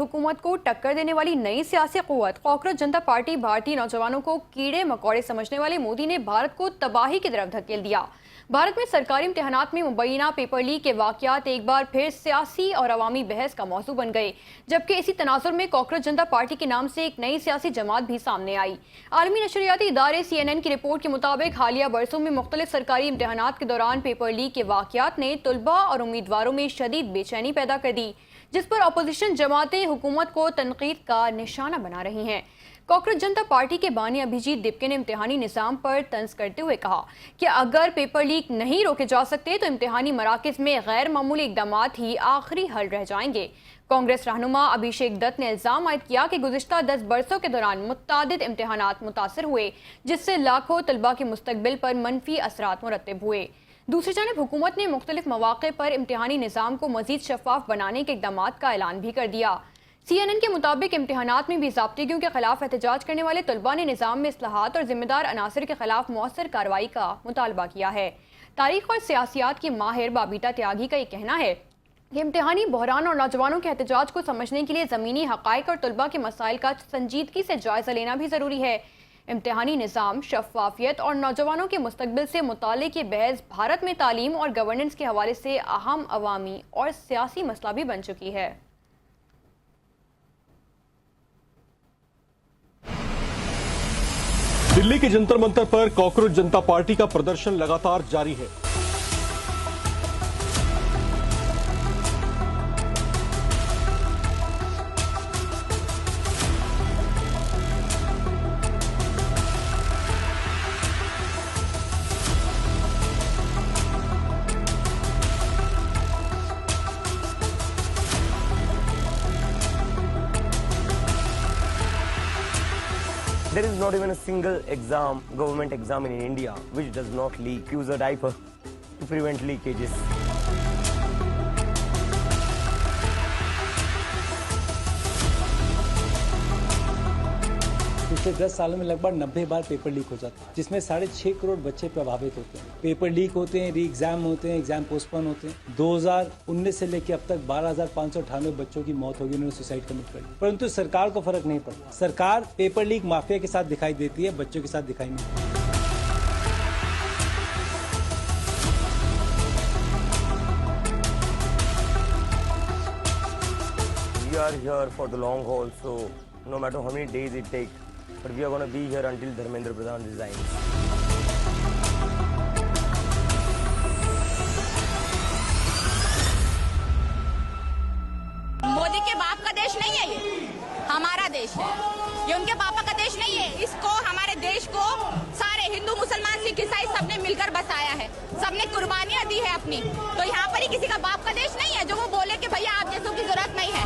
हुकूमत को टक्कर देने वाली नई सियासी कुव्वत कॉकरोच जनता पार्टी भारतीय नौजवानों को कीड़े मकोड़े समझने वाले मोदी ने भारत को तबाही की तरफ धकेल दिया। भारत में सरकारी इम्तिहानात में मुबैना पेपर लीक के वाकयात एक बार फिर सियासी और अवामी बहस का मौजू बन गए, जबकि इसी तनाजुर में कॉकरोच जनता पार्टी के नाम से एक नई सियासी जमात भी सामने आई। आलमी नशरियाती इदारे CNN की रिपोर्ट के मुताबिक हालिया बरसों में मुख्तलिफ सरकारी इम्तिहानात के दौरान पेपर लीक के वाकयात ने तुलबा और उम्मीदवारों में शदीद बेचैनी पैदा कर दी, जिस पर अपोजिशन जमातें हुकूमत को तनकीद का निशाना बना रही हैं। कॉकरोच जनता पार्टी के बानी अभिजीत दिपके ने इम्तिहानी निज़ाम पर तंज करते हुए कहा कि अगर पेपर लीक नहीं रोके जा सकते तो इम्तिहानी मराकज़ में गैर मामूली इक़दामात ही आखिरी हल रह जाएंगे। कांग्रेस रहनुमा अभिषेक दत्त ने इल्ज़ाम आयद किया कि गुज़िश्ता 10 बरसों के दौरान मुत्तादिद इम्तिहानात मुतासर हुए, जिससे लाखों तलबा के मुस्तकबिल पर मनफी असरात मुरतब हुए। दूसरी जानब हुकूमत ने मुख्तलिफ मौक़े पर इम्तिहानी निज़ाम को मज़ीद शफ़ाफ बनाने के इक़दामात का ऐलान भी कर दिया। CNN के मुताबिक इम्तिहानात में भी ज़ाब्तिगियों के खिलाफ एहतजाज करने वाले तलबा ने निज़ाम में इस्लाहात और जिम्मेदार अनासर के खिलाफ मौसर कार्रवाई का मुतालबा किया है। तारीख और सियासियात की माहिर बाबीता त्यागी का ये कहना है कि इम्तिहानी बहरान और नौजवानों के एहतजाज को समझने के लिए ज़मीनी हक़ाइक़ और तलबा के मसाइल का संजीदगी से जायज़ा लेना भी ज़रूरी है। इम्तिहानी निज़ाम, शफ़ाफ़ियत और नौजवानों के मुस्तकबिल से मुताल्लिक़ ये बहस भारत में तालीम और गवर्नेंस के हवाले से अहम अवामी और सियासी मसला भी बन चुकी है। दिल्ली के जंतर मंतर पर कॉकरोच जनता पार्टी का प्रदर्शन लगातार जारी है। There is not even a single government exam in India which does not leak. Use a diaper to prevent leakages. पिछले 10 सालों में लगभग 90 बार पेपर लीक हो जाता है, जिसमें 6.5 करोड़ बच्चे प्रभावित होते हैं। पेपर लीक होते हैं, री एग्जाम होते हैं, एग्जाम पोस्टपोन होते हैं। 2019 से लेकर अब तक 12,598 बच्चों की मौत होगी, उन्होंने सुसाइड कमिट कर ली। परंतु सरकार को फर्क नहीं पड़ता। सरकार पेपर लीक माफिया के साथ दिखाई देती है, बच्चों के साथ दिखाई नहीं देती। We are here for the long haul, so no matter how many days it takes, but we are going to be here until Dharmendra Pradhan resigns. Modi के बाप का देश नहीं है, ये हमारा देश है। ये उनके पापा का देश नहीं है। इसको, हमारे देश को सारे हिंदू, मुसलमान, सिख, ईसाई सबने मिलकर बसाया है, सबने कुर्बानियां दी है अपनी। तो यहाँ पर ही किसी का बाप का देश नहीं है जो वो बोले कि भैया आप जैसों की जरूरत नहीं है।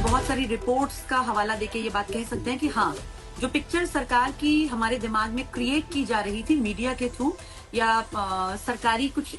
बहुत सारी रिपोर्ट्स का हवाला देके ये बात कह सकते हैं कि हाँ, जो पिक्चर सरकार की हमारे दिमाग में क्रिएट की जा रही थी मीडिया के थ्रू या सरकारी कुछ